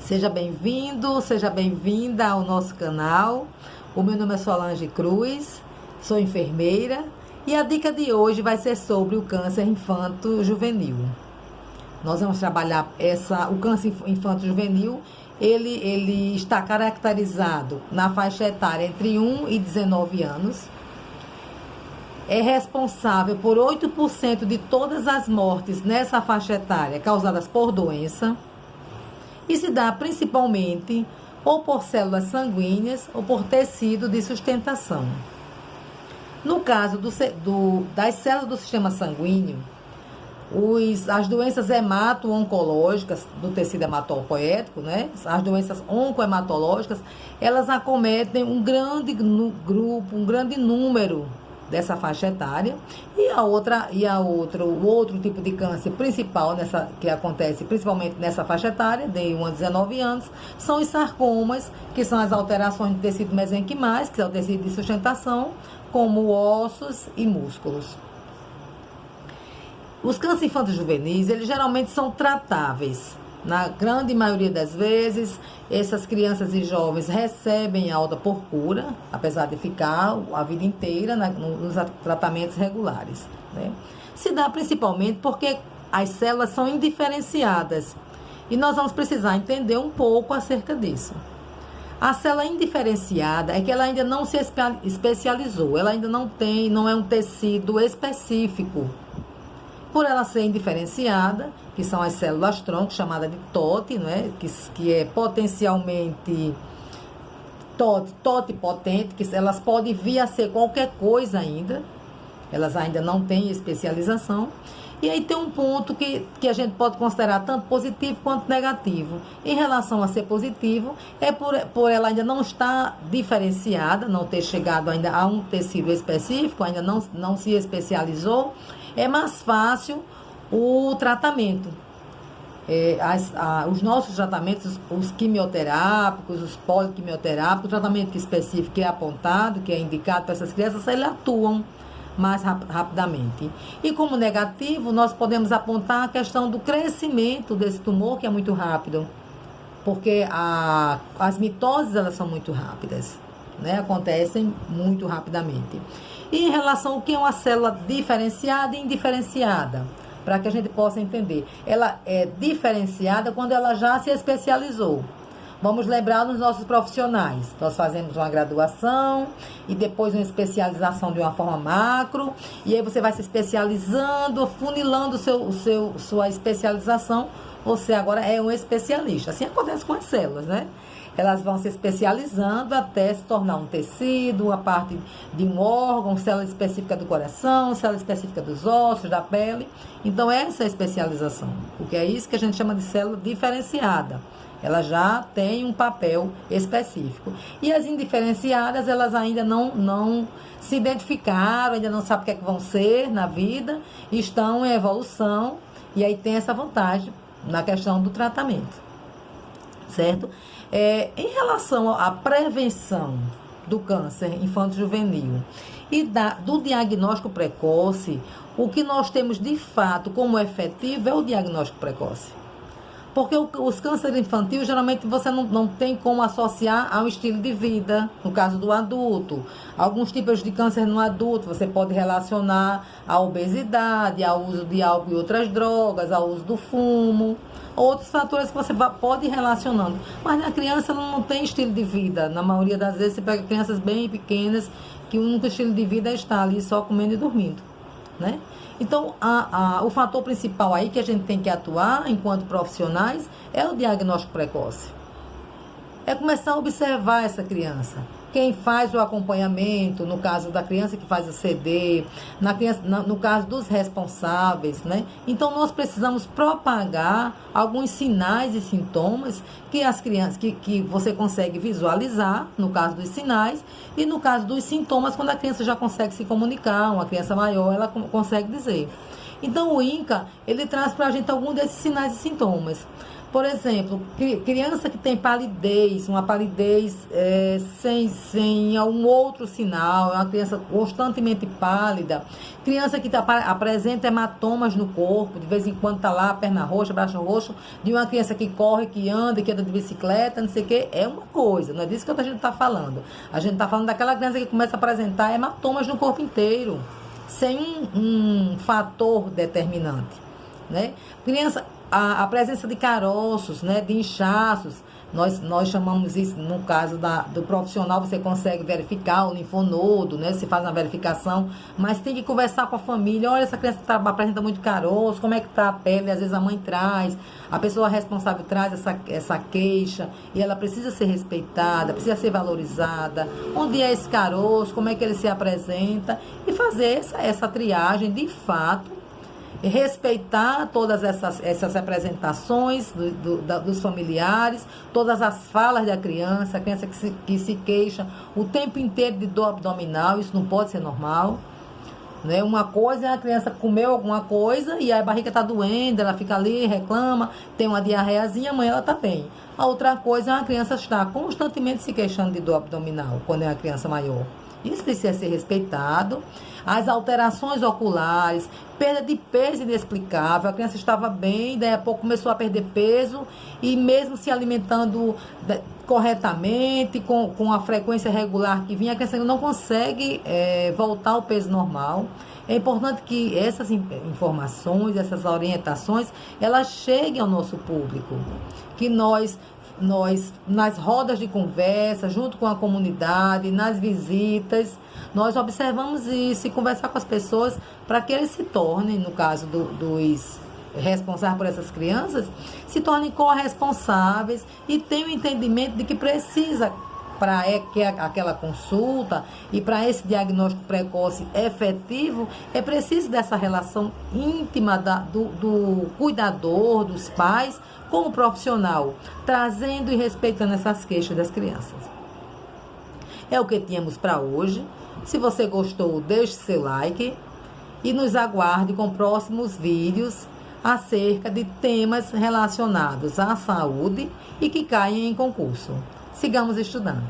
Seja bem-vindo, seja bem-vinda ao nosso canal. O meu nome é Solange Cruz, sou enfermeira e a dica de hoje vai ser sobre o câncer infanto-juvenil. Nós vamos trabalhar o câncer infanto-juvenil. Ele está caracterizado na faixa etária entre 1 e 19 anos. É responsável por 8% de todas as mortes nessa faixa etária causadas por doença. E se dá principalmente ou por células sanguíneas ou por tecido de sustentação. No caso das células do sistema sanguíneo, as doenças hemato-oncológicas do tecido hematopoético, né? As doenças oncohematológicas, elas acometem um grande grupo, um grande número dessa faixa etária, o outro tipo de câncer principal que acontece principalmente nessa faixa etária, de 1 a 19 anos, são os sarcomas, que são as alterações do tecido mesenquimais, que é o tecido de sustentação, como ossos e músculos. Os cânceres infantos juvenis, eles geralmente são tratáveis. Na grande maioria das vezes, essas crianças e jovens recebem alta por cura, apesar de ficar a vida inteira nos tratamentos regulares, né? Se dá principalmente porque as células são indiferenciadas. E nós vamos precisar entender um pouco acerca disso. A célula indiferenciada é que ela ainda não se especializou, ela ainda não é um tecido específico. Por ela ser indiferenciada, que são as células tronco, chamada de TOT, né? que é potencialmente totipotente, que elas podem vir a ser qualquer coisa ainda, elas ainda não têm especialização. E aí tem um ponto que a gente pode considerar tanto positivo quanto negativo. Em relação a ser positivo, é por ela ainda não estar diferenciada, não ter chegado ainda a um tecido específico, ainda não se especializou, é mais fácil o tratamento. Os nossos tratamentos, os quimioterápicos, os poliquimioterápicos, o tratamento específico que é apontado, que é indicado para essas crianças, eles atuam mais rapidamente. E como negativo, nós podemos apontar a questão do crescimento desse tumor, que é muito rápido, porque as mitoses, elas são muito rápidas, né? Acontecem muito rapidamente. E em relação ao que é uma célula diferenciada e indiferenciada, para que a gente possa entender, ela é diferenciada quando ela já se especializou. Vamos lembrar dos nossos profissionais. Nós fazemos uma graduação e depois uma especialização de uma forma macro. E aí você vai se especializando, funilando sua especialização. Você agora é um especialista. Assim acontece com as células, né? Elas vão se especializando até se tornar um tecido, a parte de um órgão, célula específica do coração, célula específica dos ossos, da pele. Então, essa é a especialização, porque é isso que a gente chama de célula diferenciada. Ela já tem um papel específico. E as indiferenciadas, elas ainda não se identificaram, ainda não sabem o que é que vão ser na vida, estão em evolução, e aí tem essa vantagem na questão do tratamento, certo? Em relação à prevenção do câncer infanto-juvenil e do diagnóstico precoce, o que nós temos de fato como efetivo é o diagnóstico precoce. Porque os cânceres infantis, geralmente, você não tem como associar ao estilo de vida, no caso do adulto. Alguns tipos de câncer no adulto, você pode relacionar à obesidade, ao uso de álcool e outras drogas, ao uso do fumo, outros fatores que você pode ir relacionando. Mas na criança não tem estilo de vida. Na maioria das vezes, você pega crianças bem pequenas, que o único estilo de vida é estar ali só comendo e dormindo, né? Então, o fator principal aí que a gente tem que atuar enquanto profissionais é o diagnóstico precoce. É começar a observar essa criança. Quem faz o acompanhamento, no caso da criança que faz o CD, no caso dos responsáveis, né? Então, nós precisamos propagar alguns sinais e sintomas que as crianças, que você consegue visualizar, no caso dos sinais, e no caso dos sintomas, quando a criança já consegue se comunicar, uma criança maior, ela consegue dizer. Então, o INCA, ele traz para a gente alguns desses sinais e sintomas. Por exemplo, criança que tem palidez, uma palidez sem algum outro sinal, é uma criança constantemente pálida, criança que apresenta hematomas no corpo, de vez em quando está lá, perna roxa, braço roxo, de uma criança que corre, que anda de bicicleta, não sei o que, é uma coisa, não é disso que a gente está falando. A gente está falando daquela criança que começa a apresentar hematomas no corpo inteiro, sem um fator determinante, né? Criança, a presença de caroços, né, de inchaços, nós chamamos isso, no caso do profissional, você consegue verificar o linfonodo, né, se faz uma verificação, mas tem que conversar com a família. Olha, essa criança apresenta muito caroço, como é que está a pele? Às vezes a mãe traz, a pessoa responsável traz essa queixa, e ela precisa ser respeitada, precisa ser valorizada. Onde é esse caroço? Como é que ele se apresenta? E fazer essa triagem, de fato, respeitar todas essas representações dos familiares, todas as falas da criança, a criança que se queixa o tempo inteiro de dor abdominal, isso não pode ser normal, né? Uma coisa é a criança comeu alguma coisa e a barriga está doendo, ela fica ali, reclama, tem uma diarreazinha, amanhã ela está bem. A outra coisa é a criança estar constantemente se queixando de dor abdominal, quando é uma criança maior. Isso precisa ser respeitado. As alterações oculares, perda de peso inexplicável, a criança estava bem, daí a pouco começou a perder peso, e mesmo se alimentando corretamente, com a frequência regular que vinha, a criança não consegue voltar ao peso normal. É importante que essas informações, essas orientações, elas cheguem ao nosso público, que nós, nas rodas de conversa, junto com a comunidade, nas visitas, nós observamos isso e conversar com as pessoas para que eles se tornem, no caso dos responsáveis por essas crianças, se tornem corresponsáveis e tenham o entendimento de que precisa, para aquela consulta e para esse diagnóstico precoce efetivo, é preciso dessa relação íntima do cuidador, dos pais, com o profissional, trazendo e respeitando essas queixas das crianças. É o que tínhamos para hoje. Se você gostou, deixe seu like e nos aguarde com próximos vídeos acerca de temas relacionados à saúde e que caem em concurso. Sigamos estudando.